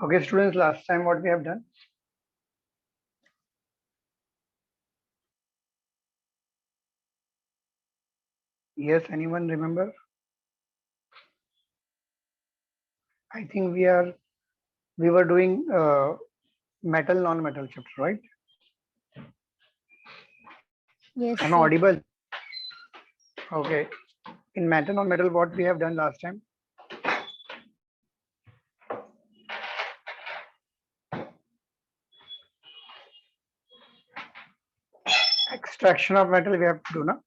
Okay, students, last time what we have done? Yes, anyone remember? I think we were doing metal non-metal chapter, right? Yes, Am I sir. audible? Okay. In metal non-metal, what we have done last time? Extraction of metal we have to do now.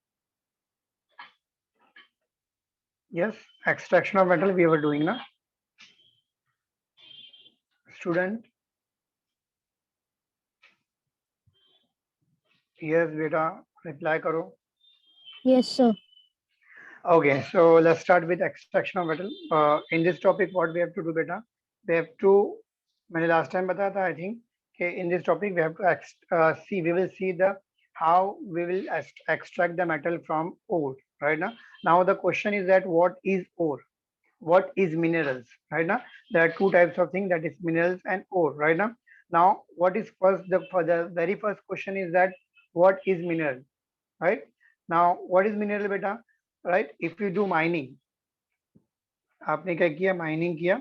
Yes, extraction of metal we were doing now. Student, yes, beta, reply karo. Yes, sir. Okay, so let's start with extraction of metal. In this topic, what we have to do, beta? We have to. मैंने last time बताया था, I think, कि in this topic we have to see. We will see the how we will extract the metal from ore. Right now, the question is that what is ore? What is minerals? Right now, there are two types of things, that is minerals and ore. Right now, what is first? For the very first question is that what is mineral? Right now, what is mineral, beta? Right, if you do mining, आपने क्या किया, mining किया,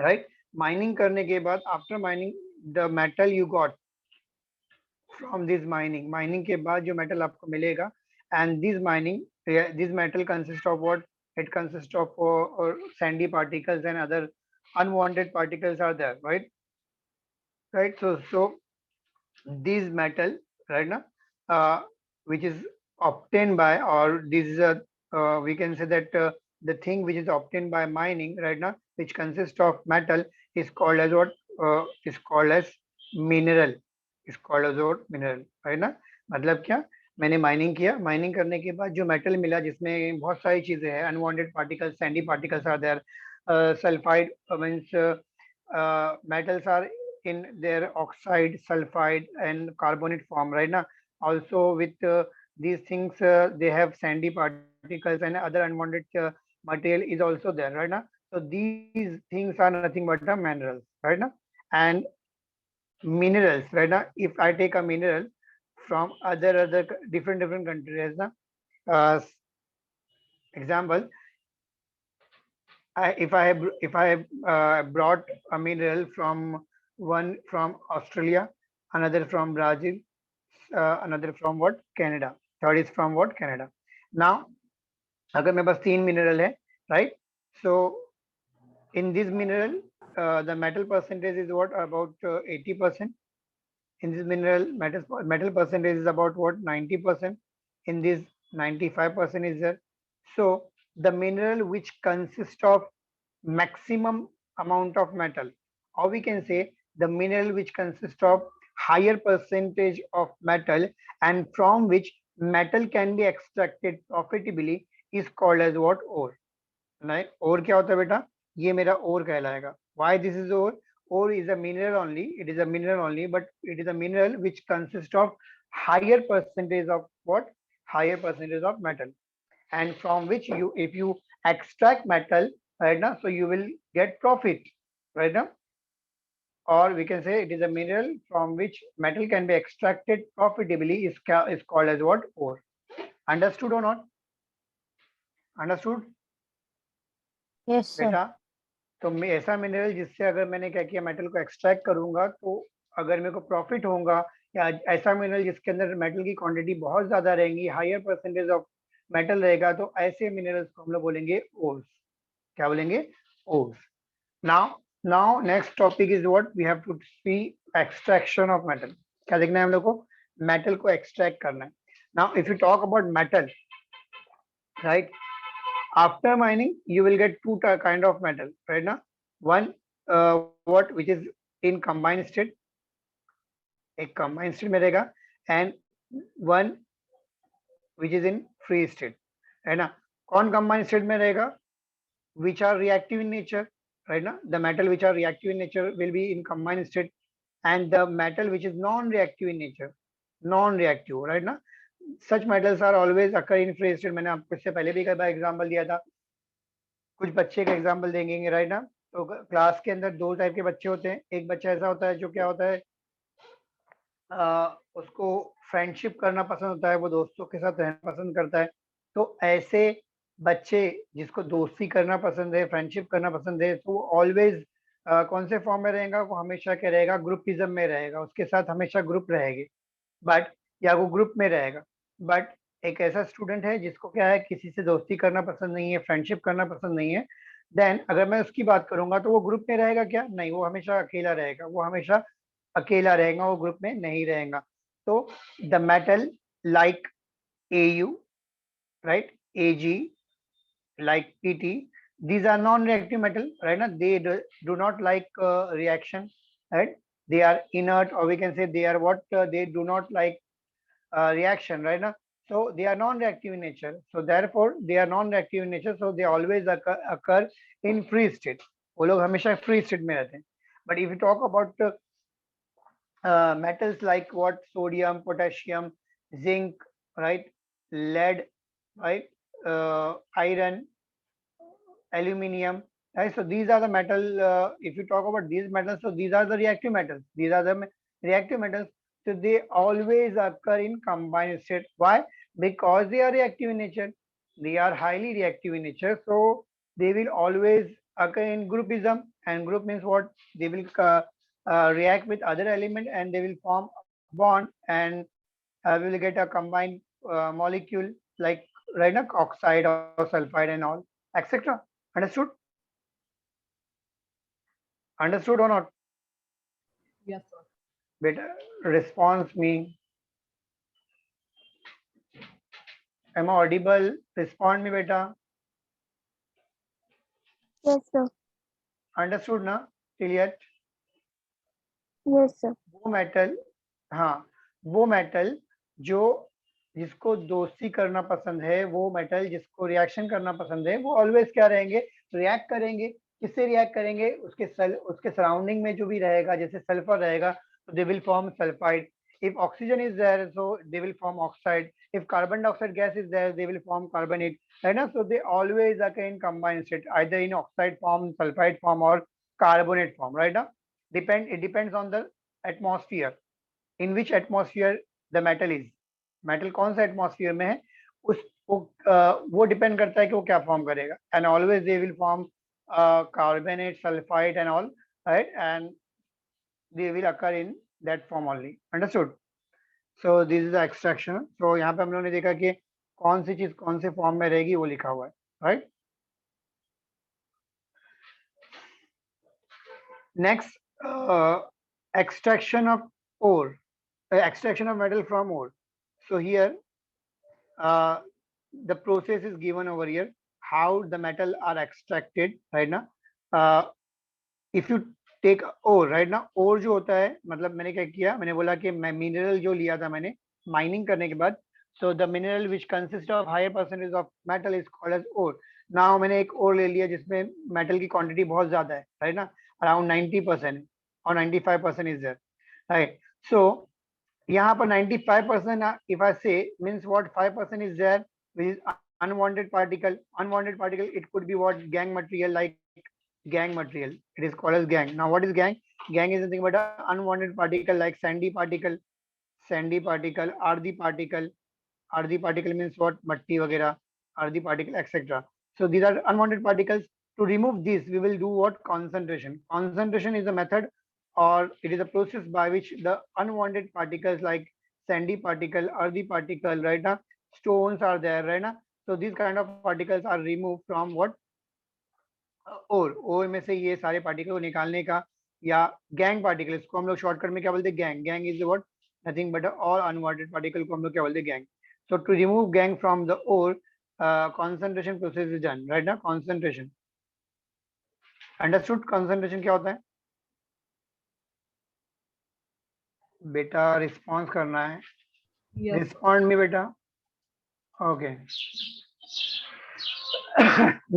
right, mining करने के बाद after mining the metal you got from this mining, mining के बाद जो मेटल आपको मिलेगा, and this metal consist of what, it consists of sandy particles and other unwanted particles are there, right. So these metal, right now, which is obtained by, or this is a, we can say that the thing which is obtained by mining right now, which consists of metal, is called as what, is called as mineral, is called as what, mineral, right ना. मतलब क्या, मैंने mining किया, mining करने के बाद जो metal मिला, जिसमें बहुत सारी चीजें हैं, unwanted particles, sandy particles are there, sulphide means metals are in their oxide, sulfide, and carbonate form, right now. Also with these things, they have sandy particles and other unwanted material is also there, right now. So these things are nothing but the minerals, right now. And minerals, right now, if I take a mineral from other different countries, na, example, if I brought a mineral from one from Australia, another from Brazil, another from what, Canada, third is from what, Canada. Now, अगर मेरे पास तीन mineral है, right? So in this mineral, the metal percentage is what, about 80%. In this mineral, metal percentage is about what, 90%. In this, 95% is there. So the mineral which consists of maximum amount of metal, or we can say the mineral which consists of higher percentage of metal, and from which metal can be extracted profitably, is called as what, ore. नहीं, ore क्या होता है बेटा, ये मेरा ore कहलाएगा. Why this is ore? Ore is a mineral only, it is a mineral only, but it is a mineral which consists of higher percentage of what, higher percentage of metal, and from which you, if you extract metal, right now, so you will get profit, right now. Or we can say it is a mineral from which metal can be extracted profitably, is called as what, ore. Understood or not? Understood, Yes, sir. बेटा? तो मैं ऐसा mineral जिससे अगर मैंने क्या किया, metal को एक्सट्रैक्ट करूंगा, तो अगर मेरे को प्रॉफिट होगा, या ऐसा मिनरल जिसके अंदर मेटल की क्वांटिटी बहुत ज्यादा रहेगी, हायर परसेंटेज ऑफ मेटल रहेगा, तो ऐसे मिनरल्स को हम लोग बोलेंगे ओर्स. क्या बोलेंगे? Ores. Now now next topic is what we have to see, extraction of metal. क्या देखना है हम लोग को? मेटल को एक्सट्रैक्ट करना है. Now if you talk about metal, right, after mining you will get two kind of metal, right now. One, what, which is in combined state, एक combined state में रहेगा, and one which is in free state, है ना. कौन combined state में रहेगा? Which are reactive in nature, right now. The metal which are reactive in nature will be in combined state, and the metal which is non-reactive in nature, non-reactive, right now. Such metals are always occur in free state. मैंने आपको इससे पहले भी कई बार example दिया था, कुछ बच्चे का एग्जांपल देंगे, राइट ना. तो क्लास के अंदर दो टाइप के बच्चे होते हैं। एक बच्चा ऐसा होता है जो क्या होता है, उसको फ्रेंडशिप करना पसंद होता है, वो दोस्तों के साथ रहना पसंद करता है। तो ऐसे बच्चे जिसको दोस्ती करना पसंद है, फ्रेंडशिप करना पसंद है, तो वो ऑलवेज कौन से फॉर्म में रहेगा, वो हमेशा क्या रहेगा, ग्रुपिज्म में रहेगा, उसके साथ हमेशा ग्रुप रहेगी। बट या वो ग्रुप में रहेगा। बट एक ऐसा स्टूडेंट है जिसको क्या है, किसी से दोस्ती करना पसंद नहीं है, फ्रेंडशिप करना पसंद नहीं है, देन अगर मैं उसकी बात करूंगा तो वो ग्रुप में रहेगा क्या, नहीं, वो हमेशा अकेला रहेगा, वो हमेशा अकेला रहेगा, वो ग्रुप में नहीं रहेगा। तो the metal like AU, right, AG, like PT, these are non-reactive metal, right? Now they do not like reaction, right? They are inert, or we can say they are what, they do not like reaction, right? Now so they are non-reactive in nature, so therefore they are non-reactive in nature, so they always occur in free state, वो लोग हमेशा free state में रहते हैं। But if you talk about metals like what, sodium, potassium, zinc, right, lead, right, iron, aluminium, right? So these are the metal. If you talk about these metals, so these are the reactive metals. These are the reactive metals. So they always occur in combined state. Why? Because they are reactive in nature. They are highly reactive in nature. So they will always occur in groupism. And group means what? They will react with other element and they will form bond, and we will get a combined molecule like, right, oxide or sulfide and all, etc. Understood? Understood or not? Yes, sir. Beta, response me. Am I audible? Respond me, beta. Yes, sir. Understood ना? Clear? Yes, sir. वो metal, हाँ, वो metal जो जिसको दोस्ती करना पसंद है, वो मेटल जिसको रिएक्शन करना पसंद है, वो ऑलवेज क्या रहेंगे, रिएक्ट करेंगे। किससे रिएक्ट करेंगे, उसके सराउंडिंग में जो भी रहेगा, जैसे सल्फर रहेगा तो दे will form sulphide. If oxygen is there, so they will form oxide. If carbon dioxide gas is there, they will form carbonate. Right now, so they always occur in combined state, either in oxide form, sulfide form, or carbonate form. Right now, it depends on the atmosphere. In which atmosphere the metal is. Metal कौन सा atmosphere में है, उस वो depend करता है कि वो क्या फॉर्म करेगा। And always they will form carbonate, sulphide and all, right, and they will occur in that form only. Understood? So this is the extraction. So यहाँ पे हम लोगों ने देखा कि कौन सी चीज कौन से फॉर्म में रहेगी, वो लिखा हुआ है, right. Next, extraction of ore, extraction of metal from ore. So here the process is given over here, how the metal are extracted, right now. If you take ore, right now, ore जो होता है, मतलब मैंने क्या किया, मैंने बोला कि मैं मिनरल जो लिया था मैंने माइनिंग करने के बाद, so the mineral which consists of higher percentage of metal is called as ore. Now मैंने एक ore ले लिया जिसमें मेटल की क्वांटिटी बहुत ज्यादा है, right ना, around 90% or 95% is there, right? So यहाँ पर 95%, if I say, means what, 5% is there which is unwanted particle. Unwanted particle, it could be what, gang material, like gang material, it is called as gang. Now what is gang? Gang is nothing but an unwanted particle like sandy particle, earthy particle. Earthy particle means what, matti वगैरह, earthy particle, etc. So these are unwanted particles. To remove these, we will do what, concentration. Concentration is a method, or it is a process by which the unwanted particles like sandy particle, earthy particle, right now, stones are there, right now. So these kind of particles are removed from what, ore में से ये सारे particle को निकालने का, या gangue particle, इसको हम लोग शॉर्टकट में क्या बोलते हैं, gang. Gang is what, nothing but all unwanted particle को हम लोग क्या बोलते हैं, gang. So to remove gang from the ore, concentration process is done, right now, concentration. Understood? Concentration क्या होता है बेटा, रिस्पॉन्स करना है, Yes. रिस्पॉन्ड में बेटा। Okay,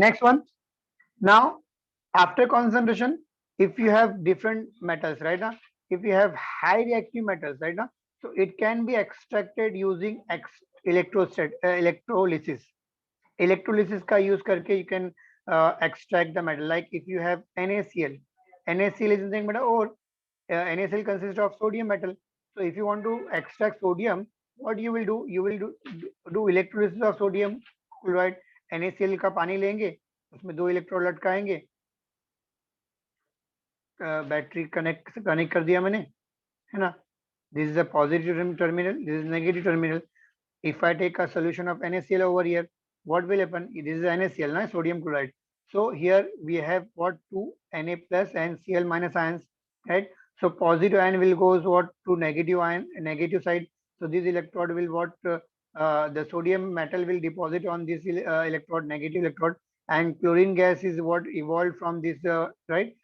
next one. Now after concentration, if you have different metals, right now, if you have high reactive metals, right now, so it can be extracted using electrolysis. Electrolysis का use करके you can extract the metal. Like if you have NaCl, NaCl is nothing but ore. NaCl consists of sodium metal. So if you want to extract sodium, what you will do? You will do electrolysis of sodium chloride. NaCl का पानी लेंगे, उसमें 2 electrode लटकाएंगे, battery connect कर दिया मैंने, है ना. This is a positive terminal, this is negative terminal. If I take a solution of NaCl over here, what will happen? This is NaCl, na, sodium chloride. So here we have what, 2 Na plus and Cl minus ions, right? So positive ion will goes what to negative ion, negative side. So this electrode will what the sodium metal will deposit on this electrode, negative electrode, and chlorine gas is what evolved from this, right?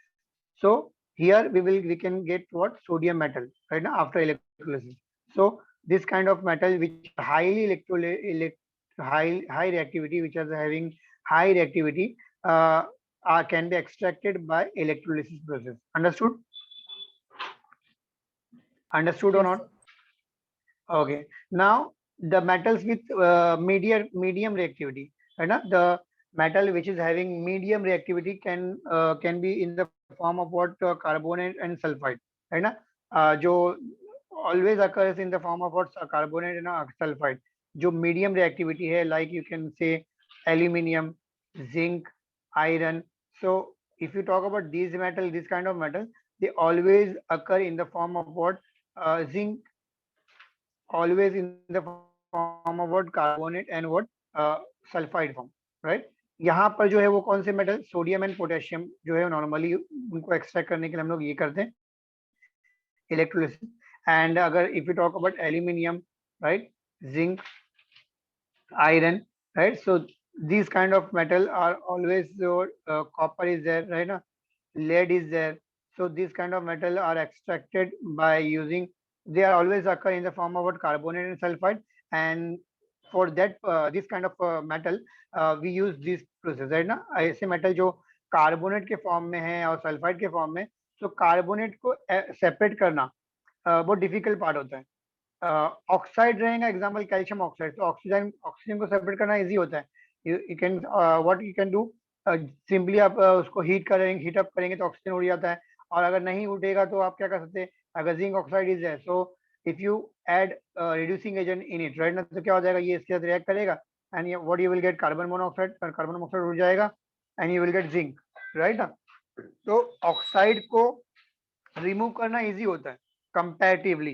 So here we can get what sodium metal right now after electrolysis. So this kind of metal which are highly high reactivity, which are having high reactivity, can be extracted by electrolysis process. Understood? Understood or Yes, not? sir. Okay. Now the metals with medium reactivity, right? Na? The metal which is having medium reactivity can be in the form of what carbonate and sulfide, right? Na? जो always occurs in the form of what carbonate and sulfide. जो medium reactivity है, like you can say aluminium, zinc, iron. So if you talk about these metal, this kind of metal, they always occur in the form of what zinc, always in the form of what carbonate and what sulphide form, right. यहाँ पर जो है वो कौन से metal, sodium and potassium जो है normally उनको एक्सट्रैक्ट करने के लिए हम लोग ये करते हैं इलेक्ट्रोलिसिस. एंड अगर if you talk about aluminium, right, zinc, iron, right? So these kind of metal are always copper is there, right? Na? Lead is there. So these kind of metal are extracted by using, they are always occur in the form of what carbonate and sulfide. And for that this kind of metal we use this process, right? ना ऐसे metal जो carbonate के form में है और sulphide के form में, तो कार्बोनेट को सेपरेट करना बहुत डिफिकल्ट पार्ट होता है. ऑक्साइड रहेगा, एग्जांपल कैल्शियम ऑक्साइड, तो ऑक्सीजन को सेपरेट करना इजी होता है. You can what you can do, simply आप उसको हीट अप करेंगे तो ऑक्सीजन उड़ जाता है. और अगर नहीं उठेगा तो आप क्या कर सकते हैं, अगर जिंक ऑक्साइड इज है, so if you add reducing agent in it, right ना, तो क्या हो जाएगा, ये इसके साथ रिएक्ट करेगा and what you will get carbon monoxide, carbon monoxide उड़ जाएगा and you will get zinc, right ना. तो ऑक्साइड को रिमूव करना इजी होता है कंपैरेटिवली,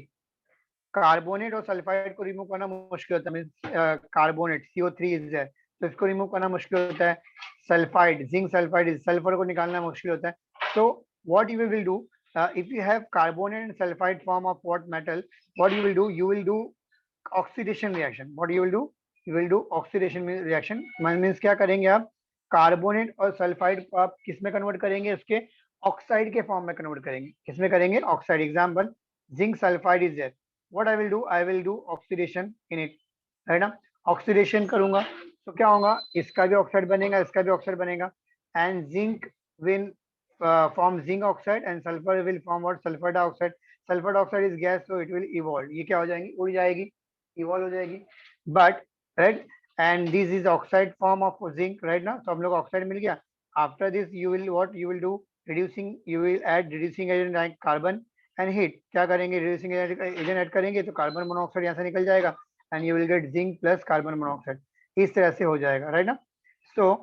कार्बोनेट और सल्फाइड को रिमूव करना मुश्किल होता है. कार्बोनेट CO3 इज है, तो इसको रिमूव करना मुश्किल होता है. Sulphide, zinc sulphide is, sulphur को निकालना मुश्किल होता है. तो what you will do, if you have carbonate and sulfide form of what metal, what you will do oxidation reaction. What you will do oxidation reaction. Means क्या करेंगे आप, carbonate और सल्फाइड को आप किस में कन्वर्ट करेंगे, उसके ऑक्साइड के फॉर्म में कन्वर्ट करेंगे. किसमें करेंगे, oxide. Example zinc sulphide is there, what I will do oxidation in it, है ना. ऑक्सीडेशन करूंगा तो क्या होगा, इसका भी ऑक्साइड बनेगा, इसका भी ऑक्साइड बनेगा, and zinc will form zinc oxide and sulfur will form what, sulfur dioxide. Sulfur dioxide is gas, so it will evolve. ये क्या हो जाएंगी, उड़ जाएगी, evolve हो जाएगी. But right, and this is oxide form of zinc, right ना. तो हम लोग ऑक्साइड मिल गया. After this you will what you will do, reducing, you will add reducing agent like carbon and heat. क्या करेंगे, reducing agent ऐड करेंगे तो carbon monoxide यहाँ से निकल जाएगा and you will get zinc plus carbon monoxide. इस तरह से हो जाएगा, right ना. So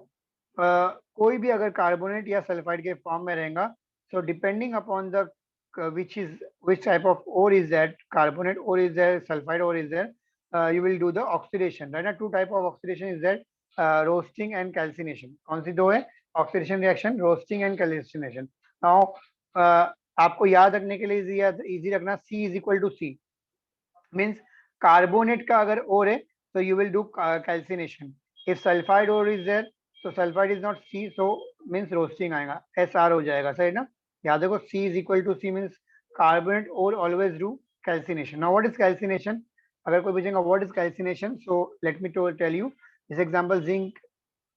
कोई भी अगर कार्बोनेट या सल्फाइड के फॉर्म में रहेगा, so depending upon the which type of ore is that, carbonate ore is there, sulfide ore is there, you will do the oxidation, right? Two type of oxidation is there, roasting and calcination. कौन सी दो है, oxidation reaction, roasting and calcination. Now आपको याद रखने के लिए easy रखना, C is equal to C, means carbonate का अगर ओर है तो you will do calcination. If sulphide ore is there, तो sulphide is not C, so means roasting आएगा, SR हो जाएगा, सही ना. याद देखो, C is equal to C means carbonate ore always do calcination. Now what is calcination, अगर कोई पूछेगा what is calcination, so let me tell you. This example zinc,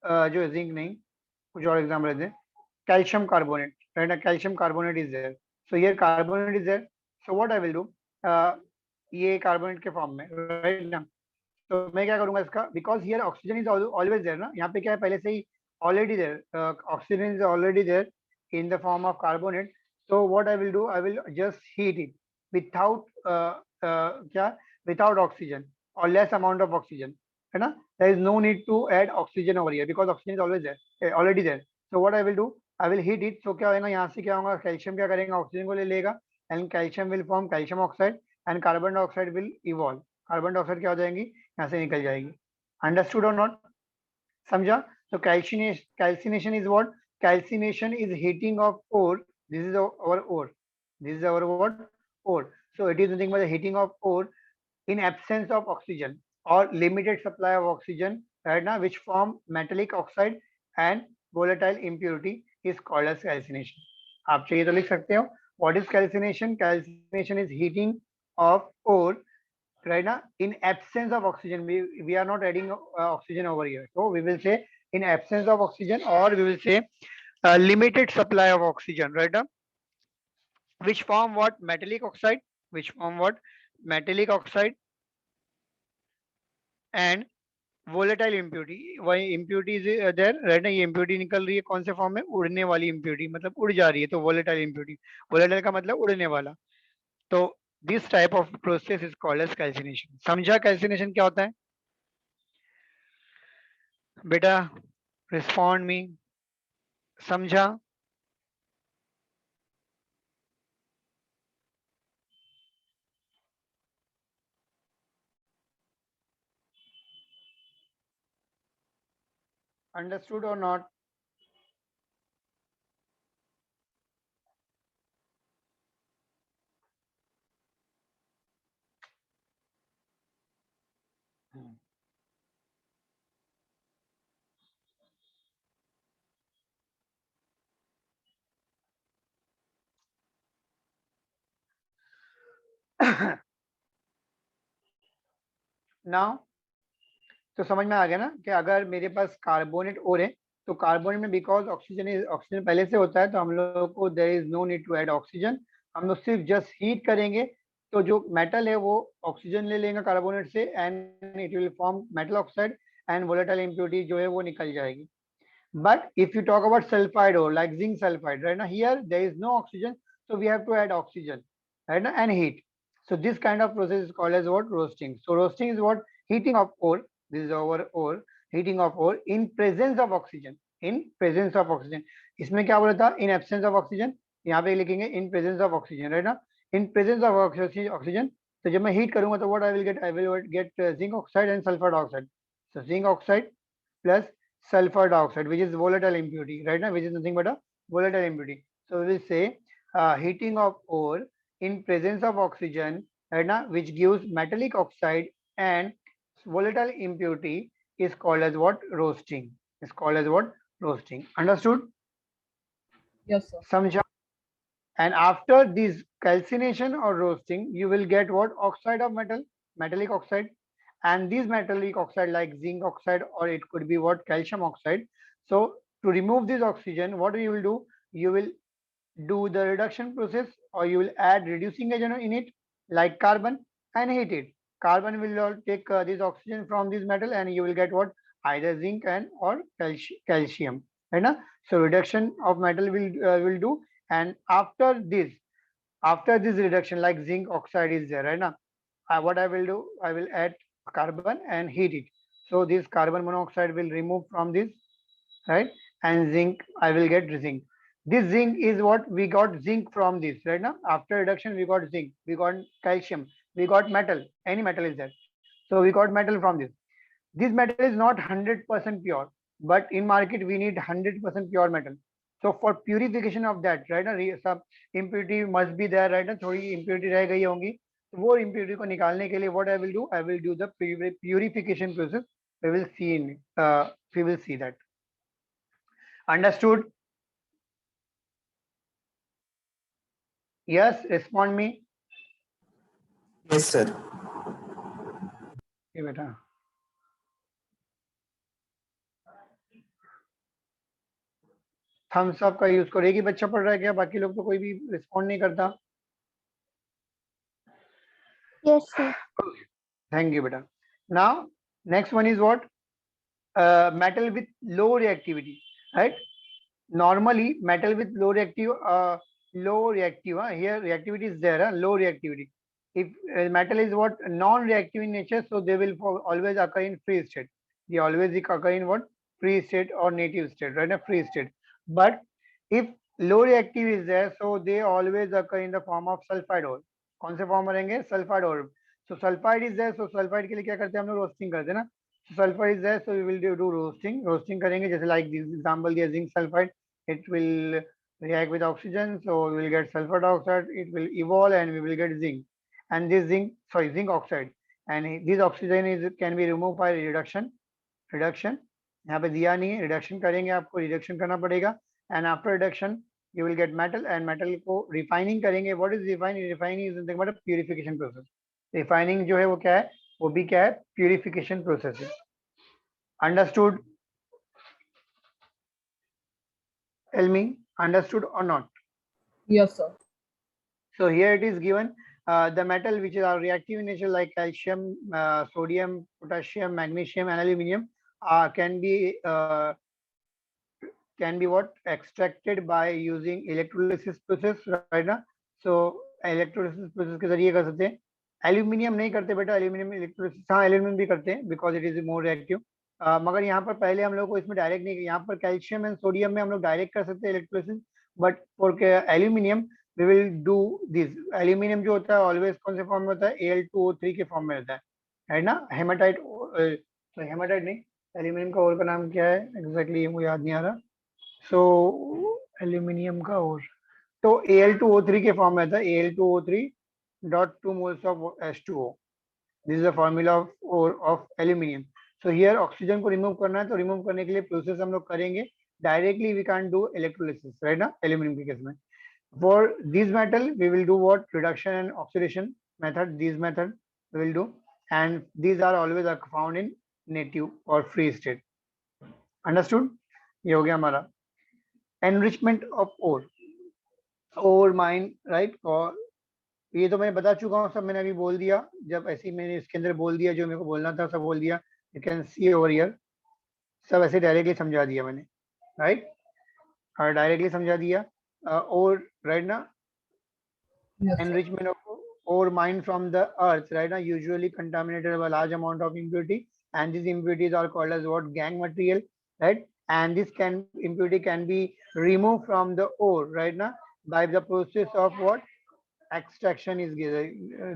जो जिंक नहीं कुछ और एग्जांपल दें, कैल्शियम कार्बोनेट, राइट ना, calcium carbonate is there, so here carbonate is there, so what I will do, ये कार्बोनेट के form में, right ना. तो मैं क्या करूंगा इसका, because here oxygen is always there ना, यहाँ पे क्या है, पहले से ही already there. Oxygen is already there in the form of carbonate. So what I will do, I will just heat it without क्या without oxygen or less amount of oxygen. है ना? There is no need to add oxygen over here because oxygen is always there, already there. So what I will do, I will heat it. So क्या होगा यहाँ से क्या होगा, calcium क्या करेगा, ऑक्सीजन को ले लेगा and calcium will form calcium oxide and carbon dioxide will evolve. Carbon dioxide क्या हो जाएंगी, यहाँ से निकल जाएगी. अंडरस्टूड और नॉट? समझा? So calcination is what? Calcination is heating of ore. This is our ore. This is our what? Ore. So it is nothing but the heating of ore in absence of oxygen or limited supply of oxygen, right now, which form metallic oxide and volatile impurity is called as calcination. आप चाहिए तो लिख सकते हो. What is calcination? Calcination is heating of ore, right now, in absence of oxygen. We are not adding oxygen over here, so we will say in absence of oxygen, or we will say limited supply of oxygen, right now, which form what? Metallic oxide, which form what? Metallic oxide and volatile impurity. why impurity is there, right ना? ये impurity निकल रही है कौन से form में? उड़ने वाली impurity, मतलब उड़ जा रही है, तो volatile impurity. volatile का मतलब उड़ने वाला. तो this type of process is called as calcination. समझा calcination क्या होता है बेटा? respond me. समझा? understood or not? नाउ तो समझ में आ गया ना कि अगर मेरे पास कार्बोनेट और है, तो कार्बोनेट में बिकॉज ऑक्सीजन पहले से होता है, तो हम लोग को there is no need to add oxygen. हम लोग सिर्फ जस्ट हीट करेंगे, तो जो मेटल है वो ऑक्सीजन ले लेंगे कार्बोनेट से and it will form metal oxide and volatile impurity जो है वो निकल जाएगी. But if you talk about sulfide ore, like zinc sulfide, right now here there is no oxygen, so we have to add oxygen, right now, and heat. So this kind of process is called as what? Roasting. So roasting is what? Heating of ore. This is our ore. Heating of ore in presence of oxygen. In presence of oxygen. इसमें क्या बोला था? In absence of oxygen. यहाँ पे लिखेंगे in presence of oxygen, right now. In presence of oxygen. तो जब मैं heat करूँगा तो what I will get? I will get zinc oxide and sulfur dioxide. So zinc oxide plus sulfur dioxide, which is volatile impurity, right now, which is nothing but a volatile impurity. So we will say heating of ore in presence of oxygen, right now, which gives metallic oxide and volatile impurity is called as what? Roasting. Is called as what? Roasting. Understood? Yes, sir. Samjha? And after this calcination or roasting, you will get what? Oxide of metal, metallic oxide. And these metallic oxide like zinc oxide, or it could be what? Calcium oxide. So to remove this oxygen, what you will do? You will do the reduction process, or you will add reducing agent in it like carbon and heat it. Carbon will take this oxygen from this metal and you will get what? Either zinc and or calcium, right now. So reduction of metal will do. And after this reduction, like zinc oxide is there, right now, what I will do, I will add carbon and heat it. So this carbon monoxide will remove from this, right? And zinc, I will get zinc. This zinc is what? We got zinc from this, right now. After reduction, we got zinc, we got calcium, we got metal, any metal is there. So we got metal from this. This metal is not 100% pure, but in market we need 100% pure metal. So for purification of that, right now, some impurity must be there, right now, थोड़ी impurity रह गई होंगी, तो वो impurity को निकालने के लिए what I will do? I will do the purification process. We will see that. Understood? Yes, respond me. Yes, sir. ये बेटा थम्स अप का यूज करो. एक ही बच्चा पढ़ रहा है क्या? बाकी लोग तो कोई भी रिस्पॉन्ड नहीं करता. Yes, sir. Thank you, beta. Now, next one is what? Metal with low reactivity. right? Normally metal with low reactive here reactivity is there, low reactivity. If metal is what non-reactive in nature, so they will always occur in free state. They always occur in what free state or native state, right? A free state. But if low reactive is there, so they always occur in the form of sulfide ore. कौन से form में रहेंगे? Sulphide ore. So sulfide is there, so sulfide के लिए क्या करते हैं हम लोग? रोस्टिंग करते हैं ना. So sulfide is there, so we will do roasting. Roasting करेंगे जैसे like this example दिया zinc sulfide. It will react with oxygen, so we will get sulfur dioxide. It will evolve and we will get zinc. And this zinc oxide, and this oxygen can be removed by reduction. यहाँ पे दिया नहीं है, reduction करेंगे, आपको reduction करना पड़ेगा. And after reduction you will get metal, and metal को रिफाइनिंग करेंगे. What is refining? Refining is nothing but purification process. Refining जो है वो क्या है? वो भी क्या है? प्यूरिफिकेशन प्रोसेस है. Understood? Tell me, understood or not? Yes, sir. So here it is given the metal which are reactive in nature like calcium, sodium, potassium, magnesium, and aluminium can be what extracted by using electrolysis process, right ना? So electrolysis process के जरिए कर सकते हैं. Aluminium नहीं करते बेटा, aluminium electrolysis, हाँ एल्यूमिनियम भी करते हैं because it is more reactive. मगर यहाँ पर पहले हम लोग को इसमें डायरेक्ट नहीं, यहाँ पर कैल्शियम एंड सोडियम में हम लोग डायरेक्ट कर सकते हैं electrolysis. But for aluminium we will do this. Aluminium जो होता है ऑलवेज कौन से फॉर्म में होता है? Al2O3 के फॉर्म में होता है ना? हेमाटाइट, हेमाटाइट नहीं, एल्यूमिनियम का और का नाम क्या है एग्जैक्टली मुझे याद नहीं आ रहा. सो एल्यूमिनियम का और तो Al2O3 के फॉर्म में आता है. Al2O3.2 moles of H2O. This is the formula of aluminium. So here oxygen को रिमूव करना है, तो रिमूव करने के लिए प्रोसेस हम लोग करेंगे. Directly we can do electrolysis, right ना? एल्यूमिनियम के केस में. For this metal we will do what? Reduction and oxidation method. This method we will do, and these are always found in native और free state. Understood? ये हो गया हमारा enrichment of ore mine, right? और ये तो मैं बता चुका हूँ सब, मैंने अभी बोल दिया. जब ऐसे ही मैंने इसके अंदर बोल दिया जो मेरे को बोलना था सब बोल दिया. You can see over here, सब ऐसे डायरेक्टली समझा दिया मैंने, राइट? और डायरेक्टली समझा दिया. और राइट ना, Yes, sir. enrichment of ore mined from the earth, right now usually contaminated by large amount of impurity, and these impurities are called as what? Gangue material, right? And this impurity can be removed from the ore, right now, by the process of what? Extraction is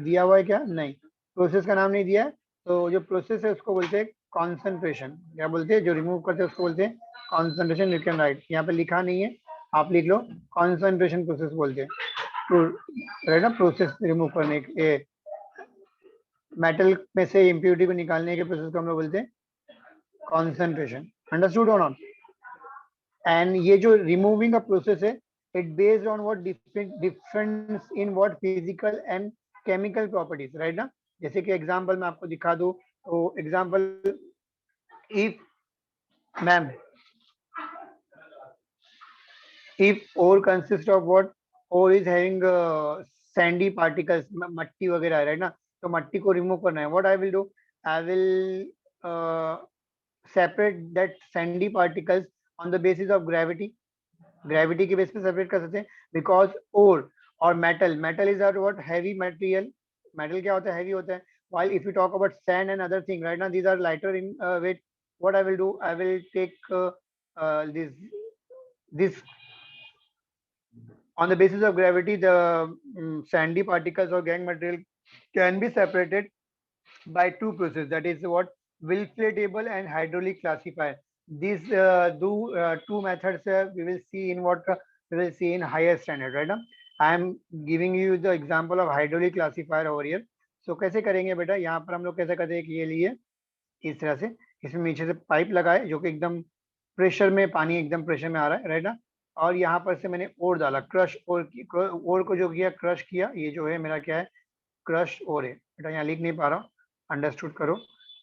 दिया हुआ है क्या? नहीं, process का नाम नहीं दिया है. तो जो प्रोसेस है उसको बोलते हैं कॉन्सेंट्रेशन. क्या बोलते हैं? जो रिमूव करते हैं उसको बोलते हैं कॉन्सेंट्रेशन. यू कैन राइट, यहाँ पे लिखा नहीं है, आप लिख लो. कॉन्सेंट्रेशन प्रोसेस बोलते हैं, राइट ना? प्रोसेस रिमूव करने के, मेटल में से इम्प्योरिटी को निकालने के प्रोसेस को हम लोग बोलते हैं कॉन्सेंट्रेशन. अंडरस्टूड और नॉट? एंड ये जो रिमूविंग का प्रोसेस है, it based on what difference in what physical and chemical properties, right ना? जैसे कि एग्जांपल मैं आपको दिखा दूं, तो example, if ore consists of what? Ore is having sandy particles, मट्टी वगैरह है, right ना? तो मट्टी को रिमूव करना है. what I will do? I will separate that sandy particles on the basis of gravity. Gravity के बेस पे सेपरेट कर सकते हैं. बिकॉज ओर और metal is are what? Heavy material. Metal क्या होता है? हैवी होता है. while if you talk about sand and other thing, right now these are lighter in weight. what I will do? I will take this on the basis of gravity. The sandy particles or gangue material can be separated by two processes, that is what? Wilfley table and hydraulic classifier. These two methods we will see in what? We will see in higher standard, right now. I am giving you the example of hydraulic classifier over here. So कैसे करेंगे बेटा? यहाँ पर हम लोग कैसे करते हैं कि ये लिए इस तरह से, इसमें नीचे से पाइप लगाए जो कि एकदम प्रेशर में, पानी एकदम प्रेशर में आ रहा है, राइट ना? और यहाँ पर से मैंने ओर डाला, क्रश ओर को जो किया, क्रश किया. ये जो है मेरा क्या है? क्रश ओर है बेटा. यहाँ लिख नहीं पा रहा हूँ, अंडरस्टूड करो.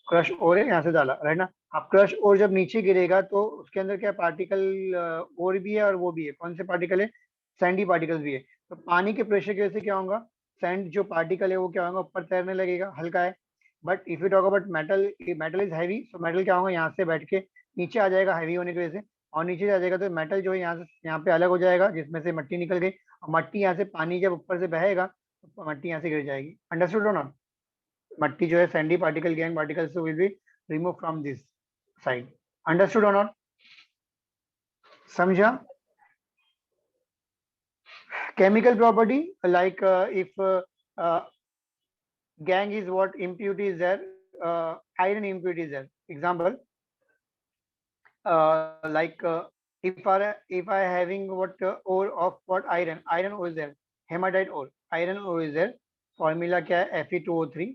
क्रश ओर है, यहाँ से डाला, राइट ना? अब क्रश ओर जब नीचे गिरेगा तो उसके अंदर क्या पार्टिकल ओर भी है और वो भी है. कौन से पार्टिकल है? सैंडी पार्टिकल्स भी है. तो पानी के प्रेशर की वजह से क्या होगा? सैंड जो पार्टिकल है वो क्या होगा? ऊपर तैरने लगेगा, हल्का है. But if you talk about metal, metal is heavy, so metal क्या होगा? यहाँ से बैठ के नीचे आ जाएगा हैवी होने की वजह से. और नीचे जा जाएगा तो मेटल जो है यहाँ पे अलग हो जाएगा, जिसमें से मट्टी निकल गई, और मट्टी यहाँ से पानी जब ऊपर से बहेगा तो मट्टी यहाँ से गिर जाएगी। अंडरस्टूड हो ना? मट्टी जो है Sandy particle, gang particles will be remove from this side. Understood और नॉट? समझा? Chemical property, like if gang is what impurity is there, iron impurity is there. Example, like if I having what ore of what iron ore is there, hematite ore, iron ore is there. Formula क्या है? Fe2O3।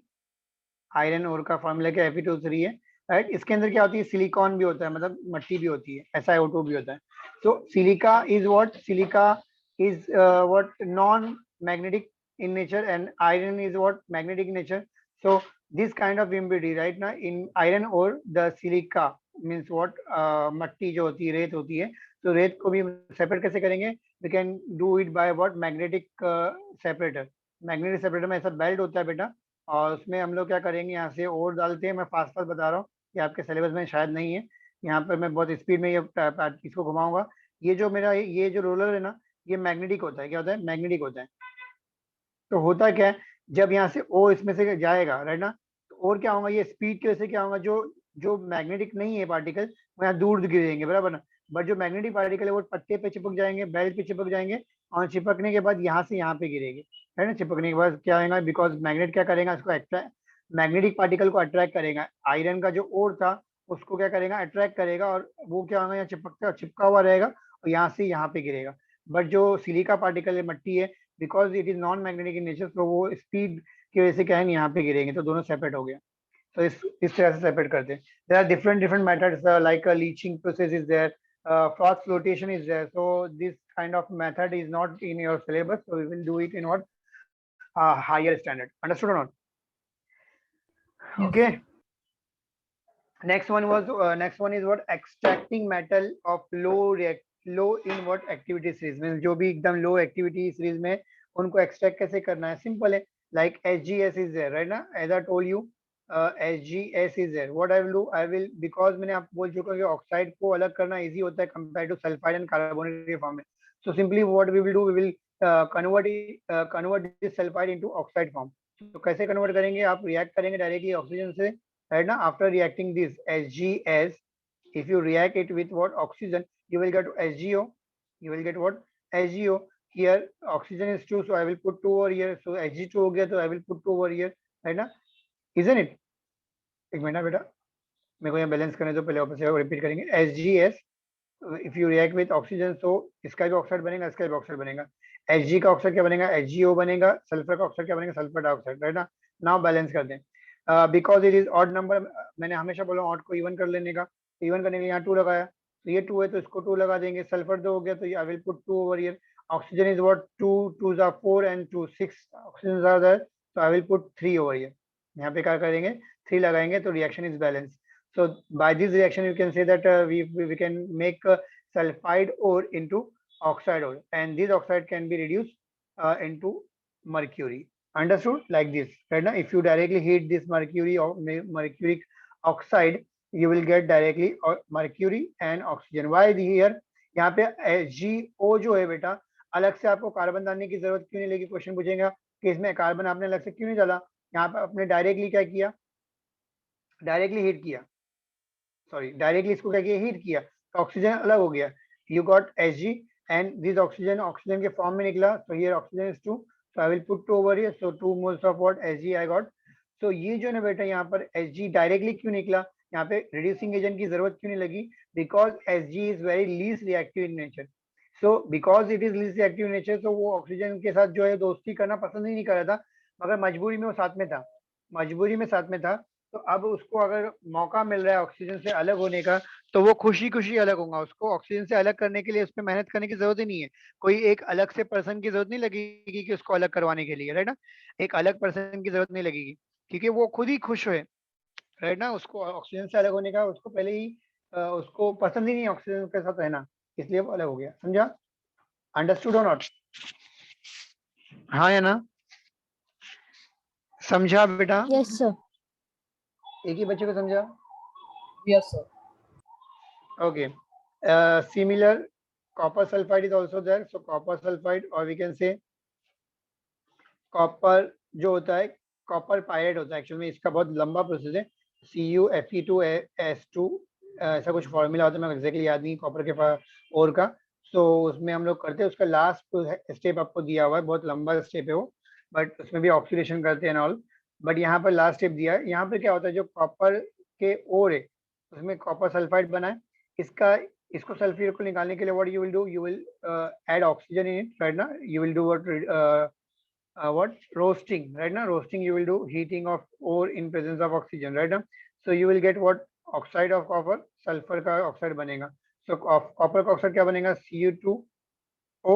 Iron ore का formula क्या? Fe2O3 है, right. इसके अंदर क्या होती है? सिलिकॉन भी होता है, मतलब मट्टी भी होती है, SiO2 भी होता है। तो silica is what? Silica is what non-magnetic in nature, and iron is what? Magnetic in nature. So this kind of impurity right now in iron ore, the silica means what? मट्टी जो होती है, रेत होती है, तो रेत को भी सेपरेट कैसे करेंगे? We can do it by what? Magnetic separator। Magnetic separator में ऐसा बेल्ट होता है बेटा, और उसमें हम लोग क्या करेंगे, यहाँ से ओर डालते हैं। मैं फास्ट फास्ट बता रहा हूँ, ये आपके सिलेबस में शायद नहीं है, यहाँ पर मैं बहुत स्पीड में ये इसको घुमाऊंगा। ये जो मेरा ये जो रोलर है ना, ये मैग्नेटिक होता है। क्या होता है? मैग्नेटिक होता है। तो होता क्या है, जब यहाँ से ओ इसमें से जाएगा, राइट ना, तो और क्या होगा, ये स्पीड की वजह से क्या होगा, जो जो मैग्नेटिक नहीं है पार्टिकल, वो यहाँ दूर गिरेंगे, बराबर ना। बट जो मैग्नेटिक पार्टिकल है वो पत्ते पे चिपक जाएंगे, बेल्ट पे चिपक जाएंगे, और चिपकने के बाद यहाँ से यहाँ पे गिरेंगे, है ना। चिपकने के बाद क्या होगा, बिकॉज मैग्नेट क्या करेगा, इसको अट्रैक्ट, मैग्नेटिक पार्टिकल को अट्रैक्ट करेगा। आयरन का जो ओर था उसको क्या करेगा, अट्रैक्ट करेगा, और वो क्या होगा, यहाँ चिपका हुआ रहेगा, और यहाँ से यहाँ पे गिरेगा। बट जो सिलिका पार्टिकल है, मट्टी है, because it is non magnetic in nature, तो वो स्पीड की वजह से क्या है, यहाँ पे गिरेंगे, तो दोनों सेपरेट हो गया। तो इस तरह से सेपरेट करते हैं। There are different different methods, like leaching process is there, froth flotation is there. So this kind of method is not in your syllabus, so we will do it in what higher standard. Understood or not? Yes. Okay. Next one is what? Extracting metal of low in what activity series, means जो भी एकदम low activity series में उनको extract कैसे करना है, simple है। Like SGS is there, right ना, as I told you, SGS is there. What I will do, I will, because मैंने आपको बोल चुका हूँ कि ऑक्साइड को अलग करना इजी होता है compared to sulphide and carbonate के फॉर्म में। So simply what we will do, we will convert this sulfide into oxide form. तो कैसे कन्वर्ट करेंगे, आप रिएक्ट करेंगे डायरेक्टली ऑक्सीजन से, right now. After reacting this SGS, if you react it with what? Oxygen, you will get SGO. You will get what? SGO. Here oxygen is 2, so I will put 2 over here. So Hg2 हो गया, तो I will put 2 over here, right now, isn't it? एक minute बेटा, मेरे को यहाँ balance करने दो, पहले वापस से रिपीट करेंगे। SGS, if you react with oxygen, so इसका भी ऑक्साइड बनेगा, इसका भी ऑक्साइड बनेगा। Hg का ऑक्साइड क्या बनेगा? HgO बनेगा। सल्फर का ऑक्साइड क्या बनेगा? सल्फर डाइऑक्साइड, राइट ना। नाउ बैलेंस करते हैं। Because it is odd number, मैंने हमेशा बोला ऑड को इवन कर लेने का, तो इवन करने के लिए यहाँ 2 लगाया, तो ये 2 है तो इसको 2 लगा देंगे। सल्फर 2 हो गया, तो I will put 2 over here. Oxygen is what? 2 2 are 4 and 2 6 oxygen are there, तो I will put 3 over here. यहाँ पे क्या करेंगे? 3 लगाएंगे, तो reaction is balance. So by this reaction you can say that we can make sulfide ore into oxide ore, and this oxide can be reduced into mercury. Understood? Like this, right now, if you directly heat this mercury or mercuric oxide, you will get directly mercury and oxygen. Why here? यहाँ पे HgO जो है बेटा, अलग से आपको carbon डालने की जरूरत क्यों नहीं लगी? क्वेश्चन पूछेगा कि इसमें कार्बन आपने अलग से क्यों नहीं डाला। यहाँ पे आपने डायरेक्टली क्या किया? डायरेक्टली हीट किया, सॉरी डायरेक्टली इसको क्या किया? हीट किया, तो ऑक्सीजन अलग हो गया। You got Hg and this oxygen, oxygen के फॉर्म में निकला, तो here oxygen is 2, so I will put 2 over here, so 2 moles of what? Hg I got. So ये जो ना बेटा यहाँ पर Hg डायरेक्टली क्यों निकला, यहाँ पे रिड्यूसिंग एजेंट की जरूरत क्यों नहीं लगी? Because Hg is very least reactive in nature. So because it is least reactive in nature, तो वो ऑक्सीजन के साथ जो है दोस्ती करना पसंद ही नहीं कर रहा था, मगर मजबूरी में वो साथ में था, मजबूरी में साथ में था। तो अब उसको अगर मौका मिल रहा है ऑक्सीजन से अलग होने का, तो वो खुशी खुशी अलग होगा। उसको ऑक्सीजन से अलग करने के लिए उसमें मेहनत करने की जरूरत ही नहीं है, कोई एक अलग से पर्सन की जरूरत नहीं लगेगी कि उसको अलग करवाने के लिए, राइट ना। एक अलग पर्सन की जरूरत नहीं लगेगी, क्योंकि वो खुद ही खुश है, राइट ना। उसको ऑक्सीजन से अलग होने का उसको पहले ही उसको पसंद ही नहीं ऑक्सीजन के साथ रहना, इसलिए वो अलग हो गया। समझा? अंडरस्टूड और नॉट? हाँ या ना? समझा बेटा? Yes, sir. एक ही बच्चे को समझा? Yes, sir. Okay. Similar, copper sulfide is also there. So copper sulfide, or we can say copper जो होता है कॉपर पायरेट होता है, एक्चुअल में इसका बहुत लंबा प्रोसेस है, CuFe2S2 ऐसा कुछ फॉर्मूला होता है, मैं एग्जैक्टली याद नहीं कॉपर के और का। तो उसमें हम लोग करते हैं, उसका लास्ट स्टेप आपको दिया हुआ है, बहुत लंबा स्टेप है वो, बट उसमें भी ऑक्सीडेशन करते हैं ऑल, बट यहाँ पर लास्ट स्टेप दिया है। यहाँ पर क्या होता है, जो कॉपर के ओर है उसमें कॉपर सल्फाइड बना है, इसको सल्फेट को निकालने के लिए what you will do, you will add oxygen in it, right ना, you will do what roasting, right now roasting, you will do heating of ore in presence of oxygen, right now, so you will get what oxide of copper, sulfur का oxide बनेगा, so copper का oxide क्या बनेगा, Cu2O,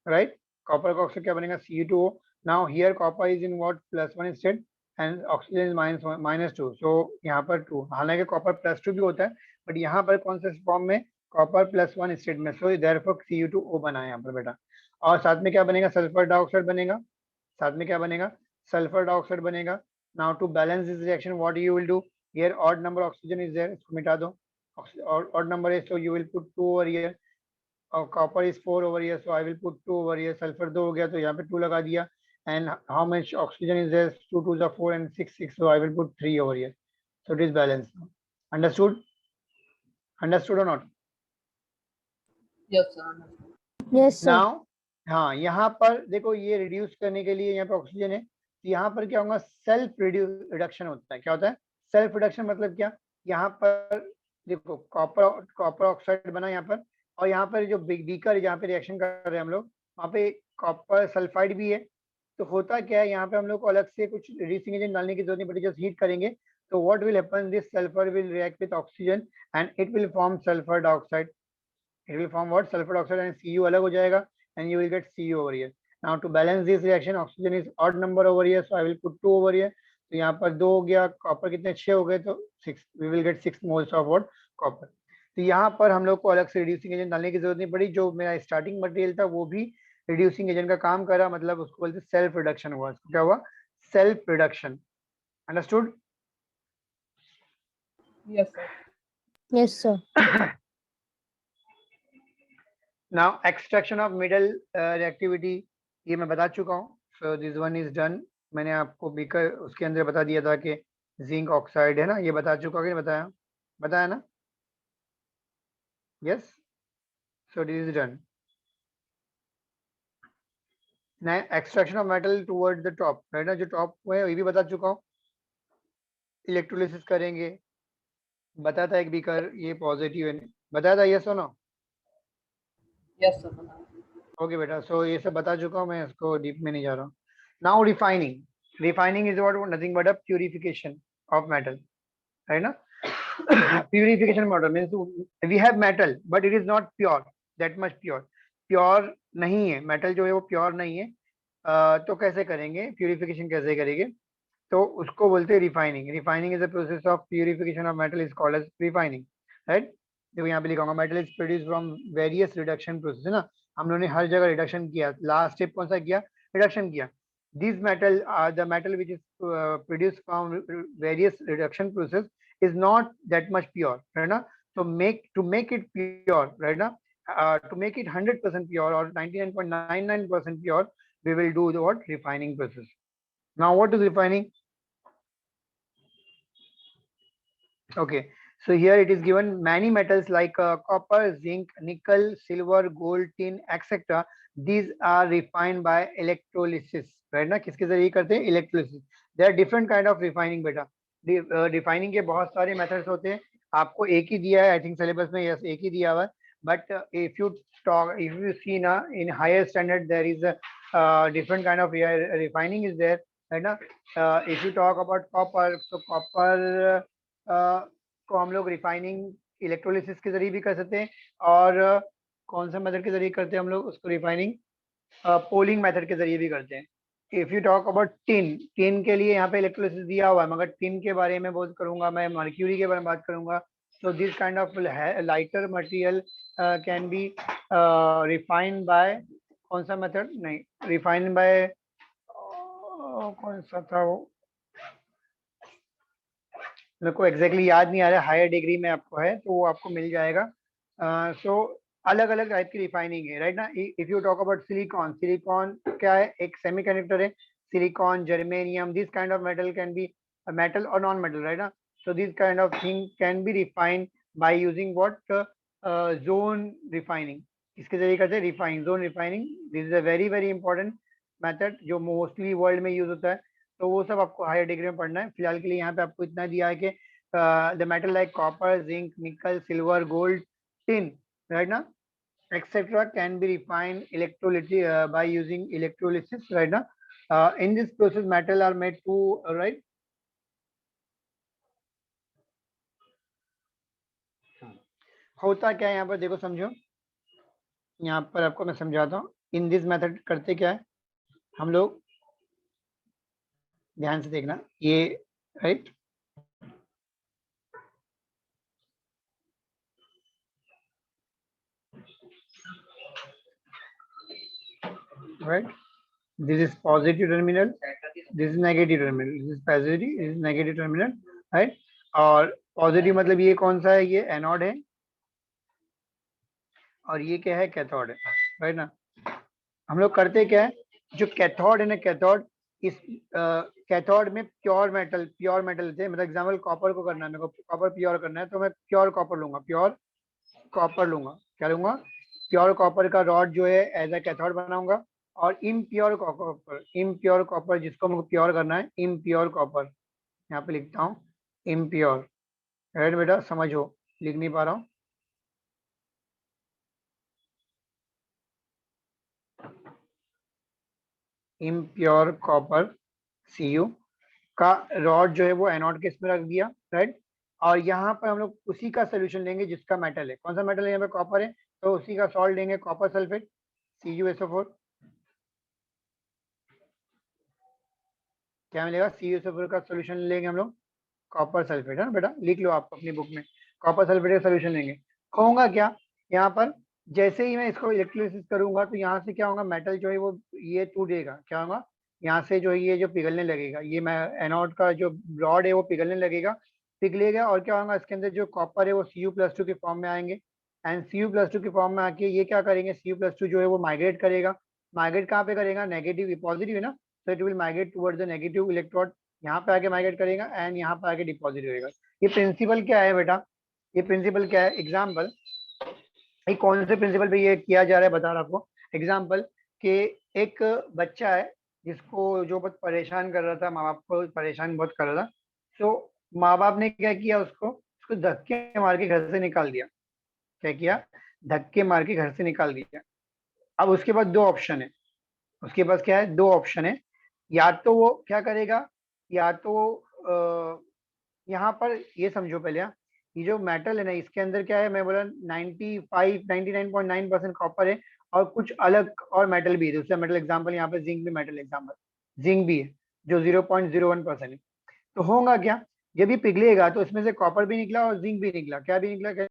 right, copper का oxide क्या बनेगा, Cu2O। now here copper is in what +1 state and oxygen is -2, so यहाँ पर 2, हालांकि copper +2 भी होता है, बट यहाँ पर कौन से फॉर्म में, कॉपर +1 स्टेट में, सो देयरफॉर Cu2O बना है यहाँ पर बेटा। और साथ में क्या बनेगा, सल्फर डाइऑक्साइड बनेगा, साथ में क्या बनेगा, सल्फर डाइऑक्साइड बनेगा। Now to balance this reaction what you will do, here odd number oxygen is there, इसको मिटा दो, और ऑड नंबर है, so you will put 2 over here, और copper is 4 over here, so I will put 2 over here, sulphur 2 हो गया तो यहाँ पे 2 लगा दिया, and how much oxygen is there, 2 2 is 4 and 6 6, so I will put 3 over here, so it is balanced now. Understood or not? Yes, sir. Yes, sir. Now हाँ, यहाँ पर देखो, ये रिड्यूस करने के लिए यहाँ पे ऑक्सीजन है, तो यहाँ पर क्या होगा, सेल्फ रिडक्शन होता है। क्या होता है सेल्फ रिडक्शन, मतलब क्या, यहाँ पर देखो कॉपर ऑक्साइड बना यहाँ पर, और यहाँ पर जो बीकर जहाँ पे रिएक्शन कर रहे हैं हम लोग, वहाँ पे कॉपर सल्फाइड भी है, तो होता क्या है, यहाँ पे हम लोग को अलग से कुछ रिड्यूसिंग एजेंट डालने की जरूरत नहीं पड़ती, जस्ट हीट करेंगे, तो what will happen, this sulphur will react with oxygen and it will form sulphur dioxide, it will form what, sulfur dioxide, and Cu अलग हो जाएगा, and you will get Cu over here. Now to balance this reaction, oxygen is odd number over here, so I will put 2 over here, तो यहाँ पर 2 हो गया, copper कितने 6 हो गए, तो 6, we will get 6 moles of what, copper. तो यहाँ पर हम लोग को अलग से रिड्यूसिंग एजेंट डालने की जरूरत नहीं पड़ी, जो मेरा स्टार्टिंग मटेरियल था वो भी रिड्यूसिंग एजेंट का काम करा, मतलब उसको बोलते सेल्फ रिडक्शन हुआ, क्या हुआ, self reduction. Understood? Yes, sir. Yes, sir. Now extraction of middle reactivity, ये मैं बता चुका हूँ, so this one is done। मैंने आपको बीकर उसके अंदर बता दिया था कि जिंक ऑक्साइड है ना, ये बता चुका कि बताया ना, yes, so this is done। now extraction of metal towards the top, right ना, जो टॉप है ये भी बता चुका हूँ, इलेक्ट्रोलिसिस करेंगे, बताया था एक बीकर, ये पॉजिटिव है, बताया था, yes or no? Yes, sir. Okay बेटा, सो ये सब बता चुका हूँ मैं, इसको डीप में नहीं जा रहा हूँ। Now refining is what, nothing but a purification of metal, है ना। Purification metal means we have metal but it is not pure, that much pure नहीं है मेटल, जो है वो प्योर नहीं है, तो कैसे करेंगे प्यूरिफिकेशन, कैसे करेंगे, तो उसको बोलते हैं refining is a process of purification of metal, is called as refining, right. देखो यहाँ पे लिखा होगा, metal is produce from various reduction process, है ना, हम लोगों ने हर जगह रिडक्शन किया, लास्ट स्टेप कौन सा किया, रिडक्शन किया। This metal the metal which is produce from various reduction process is not that much pure, है ना, तो to make it pure, right ना, to make it 100% pure or 99.99% pure, we will do the what, refining process. Now what is refining? Okay, so here it is given many metals like copper, zinc, nickel, silver, gold, tin, etc. These are refined by electrolysis, right ना, किसके जरिए करते हैं, electrolysis. there are different kind of refining बेटा, refining के बहुत सारे methods होते हैं, आपको एक ही दिया है आई थिंक सिलेबस में, यस एक ही दिया हुआ है, बट if you see ना in higher standard there is a different kind of refining is there, है ना। if you talk about copper, so copper को हम लोग रिफाइनिंग इलेक्ट्रोलिसिस के जरिए भी कर सकते हैं, और कौन सा मेथड के जरिए करते हैं हम लोग उसको, रिफाइनिंग पोलिंग मेथड के जरिए भी करते हैं। If you talk about tin के लिए यहाँ पे इलेक्ट्रोलिसिस दिया हुआ है, मगर टिन के बारे में बात करूंगा मैं, मर्क्यूरी के बारे में बात करूंगा, so this kind of lighter material can be refined by कौन सा मेथड, नहीं refined by कौन सा था वो, मेरे को एग्जैक्टली याद नहीं आ रहा, हायर डिग्री में आपको है तो वो आपको मिल जाएगा, सो अलग अलग टाइप की रिफाइनिंग है, राइट ना. If you talk about silicon, silicon क्या है, एक सेमीकंडक्टर है. Silicon, germanium, this kind of metal can be metal or non-metal, right? So these kind of thing can be refined by using what zone refining. इसके जरिए करते हैं refine, zone refining. This is a very very important method जो mostly world में use होता है. तो वो सब आपको हायर डिग्री में पढ़ना है. फिलहाल के लिए यहाँ पे आपको इतना दिया है कि the metal like copper, zinc, निकल, सिल्वर, गोल्ड, टिन, राइट ना, etc. can be refined electrolytic by using electrolysis, right now. In this process metal are made to, right. होता क्या है यहाँ पर, देखो समझो. यहाँ पर आपको मैं समझाता हूँ. इन दिस मेथड करते क्या है हम लोग, ध्यान से देखना ये, right. Right, this is positive terminal, this is negative terminal, this is positive, this is negative terminal, right. और पॉजिटिव मतलब ये कौन सा है, ये एनोड है, और ये क्या है, कैथोड है, राइट ना. हम लोग करते क्या है, जो कैथोड है ना, कैथोड, इस कैथोड में प्योर मेटल थे. मतलब एग्जाम्पल कॉपर को करना है, मेरे को कॉपर प्योर करना है, तो मैं प्योर कॉपर लूंगा, प्योर कॉपर लूंगा. क्या लूंगा, प्योर कॉपर का रॉड जो है एज ए कैथोड बनाऊंगा. और इम्प्योर कॉपर जिसको मुझे प्योर करना है, इम्प्योर कॉपर, यहाँ पे लिखता हूँ इम्प्योर, राइट बेटा, समझो, लिख नहीं पा रहा हूँ. इम्प्योर कॉपर Cu का रॉड जो है वो एनोड के इसमें रख दिया, राइट. और यहाँ पर हम लोग उसी का सोल्यूशन लेंगे जिसका मेटल है. कौन सा मेटल है, यहाँ पे कॉपर है, तो उसी का सॉल्ट लेंगे, कॉपर सल्फेट, CuSO4. क्या मिलेगा, CuSO4 का सोल्यूशन लेंगे हम लोग, कॉपर सल्फेट, है ना बेटा, लिख लो आप अपनी बुक में, कॉपर सल्फेट का सोल्यूशन लेंगे. होगा क्या, यहाँ पर जैसे ही मैं इसको इलेक्ट्रोलिसिस करूंगा तो यहाँ से क्या होगा, मेटल जो है वो ये टूटेगा. क्या होगा, यहाँ से जो है ये जो पिघलने लगेगा, ये मैं एनोड का जो रॉड है वो पिघलने लगेगा, पिघलेगा. और क्या होगा, इसके अंदर जो कॉपर है वो Cu+2 के फॉर्म में आएंगे. एंड Cu+2 के फॉर्म में आके ये क्या करेंगे, Cu+2 जो है वो माइग्रेट करेगा. माइग्रेट कहाँ पे करेगा, नेगेटिव, पॉजिटिव है ना, so it will migrate towards the negative electrode. यहाँ पे आके माइग्रेट करेगा एंड यहाँ पे आके डिपॉजिट होएगा. ये प्रिंसिपल क्या है बेटा, ये प्रिंसिपल क्या है, एग्जाम्पल, ये कौन से प्रिंसिपल पे ये किया जा रहा है बता रहा आपको. एग्जाम्पल कि एक बच्चा है जिसको जो बहुत परेशान कर रहा था, माँ बाप को परेशान बहुत कर रहा था. तो माँ बाप ने क्या किया, उसको धक्के मार के घर से निकाल दिया. क्या किया, धक्के मार के घर से निकाल दिया. अब उसके बाद दो ऑप्शन है, उसके पास क्या है, दो ऑप्शन है. या तो वो क्या करेगा, या तो यहाँ पर ये समझो पहले, ये जो मेटल है ना, इसके अंदर क्या है, मैं बोला 99.9% कॉपर है, और कुछ अलग और मेटल भी है. दूसरा मेटल एग्जांपल यहाँ पे जिंक भी मेटल एग्जांपल, जिंक भी है जो 0.01% है. तो होगा क्या, जब ये पिघलेगा तो इसमें से कॉपर भी निकला और जिंक भी निकला. क्या भी निकला,